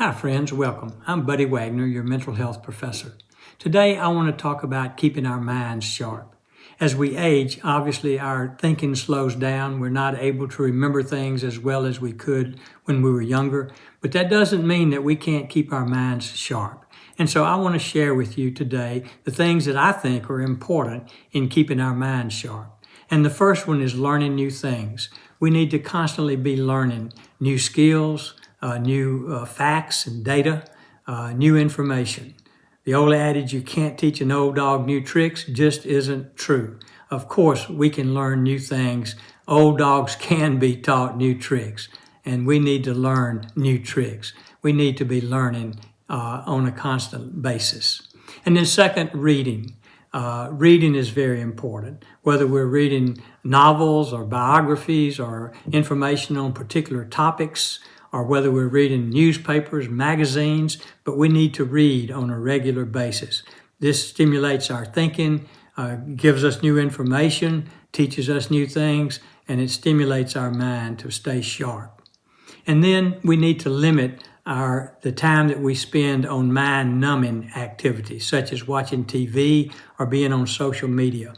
Hi friends, welcome. I'm Buddy Wagner, your mental health professor. Today I want to talk about keeping our minds sharp. As we age, obviously our thinking slows down. We're not able to remember things as well as we could when we were younger, but that doesn't mean that we can't keep our minds sharp. And so I want to share with you today the things that I think are important in keeping our minds sharp. And the first one is learning new things. We need to constantly be learning new skills, new facts and data, new information. The old adage, you can't teach an old dog new tricks, just isn't true. Of course, we can learn new things. Old dogs can be taught new tricks, and we need to learn new tricks. We need to be learning on a constant basis. And then second, reading. Reading is very important, whether we're reading novels or biographies or information on particular topics, or whether we're reading newspapers, magazines, but we need to read on a regular basis. This stimulates our thinking, gives us new information, teaches us new things, and it stimulates our mind to stay sharp. And then we need to limit the time that we spend on mind-numbing activities, such as watching TV or being on social media.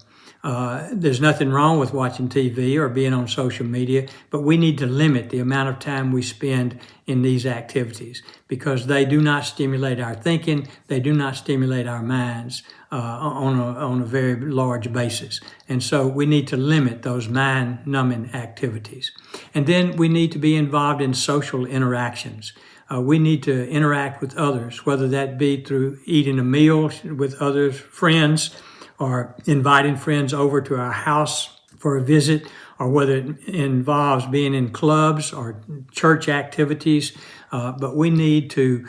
There's nothing wrong with watching TV or being on social media, but we need to limit the amount of time we spend in these activities because they do not stimulate our thinking, they do not stimulate our minds on a very large basis. And so we need to limit those mind-numbing activities. And then we need to be involved in social interactions. We need to interact with others, whether that be through eating a meal with other friends, or inviting friends over to our house for a visit, or whether it involves being in clubs or church activities. But we need to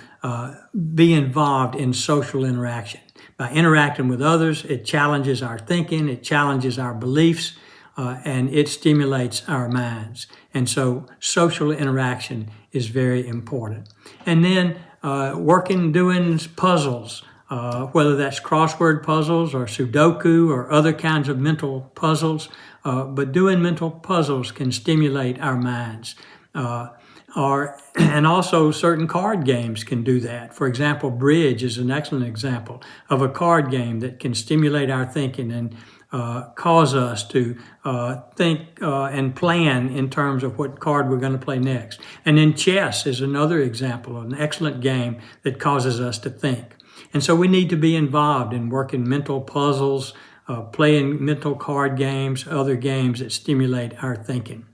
be involved in social interaction. By interacting with others, it challenges our thinking, it challenges our beliefs, and it stimulates our minds. And so social interaction is very important. And then doing puzzles, whether that's crossword puzzles or Sudoku or other kinds of mental puzzles, but doing mental puzzles can stimulate our minds. And also certain card games can do that. For example, bridge is an excellent example of a card game that can stimulate our thinking and cause us to think and plan in terms of what card we're going to play next. And then chess is another example of an excellent game that causes us to think. And so we need to be involved in working mental puzzles, playing mental card games, other games that stimulate our thinking.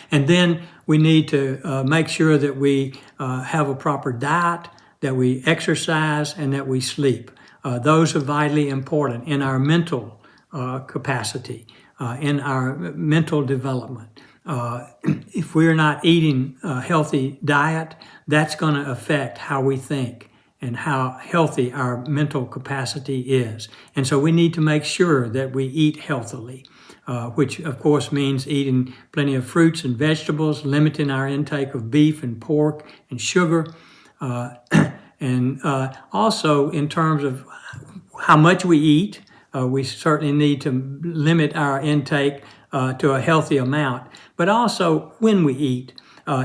And then we need to make sure that we have a proper diet, that we exercise, and that we sleep. Those are vitally important in our mental capacity, in our mental development. If we're not eating a healthy diet, that's going to affect how we think and how healthy our mental capacity is. And so we need to make sure that we eat healthily, which of course means eating plenty of fruits and vegetables, limiting our intake of beef and pork and sugar, and also in terms of how much we eat, we certainly need to limit our intake to a healthy amount, but also when we eat.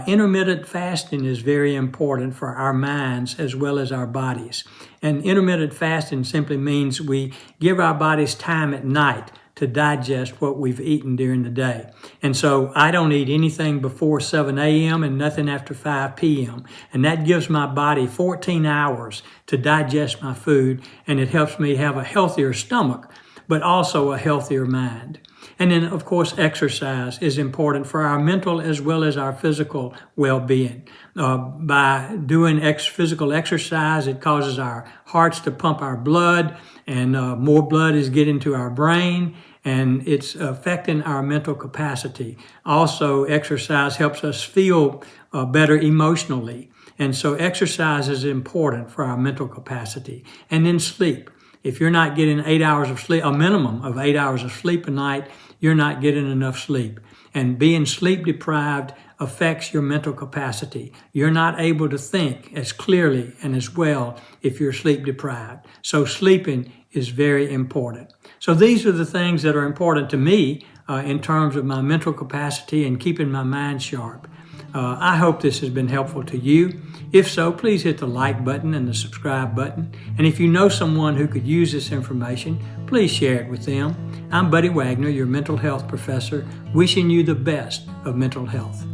Intermittent fasting is very important for our minds as well as our bodies. And intermittent fasting simply means we give our bodies time at night to digest what we've eaten during the day. And so I don't eat anything before 7 a.m. and nothing after 5 p.m. And that gives my body 14 hours to digest my food, and it helps me have a healthier stomach, but also a healthier mind. And then, of course, exercise is important for our mental as well as our physical well-being. By doing physical exercise, it causes our hearts to pump our blood, and more blood is getting to our brain, and it's affecting our mental capacity. Also, exercise helps us feel better emotionally. And so exercise is important for our mental capacity. And then sleep. If you're not getting 8 hours of sleep, a minimum of 8 hours of sleep a night, you're not getting enough sleep. And being sleep deprived affects your mental capacity. You're not able to think as clearly and as well if you're sleep deprived. So sleeping is very important. So these are the things that are important to me in terms of my mental capacity and keeping my mind sharp. I hope this has been helpful to you. If so, please hit the like button and the subscribe button. And if you know someone who could use this information, please share it with them. I'm Buddy Wagner, your mental health professor, wishing you the best of mental health.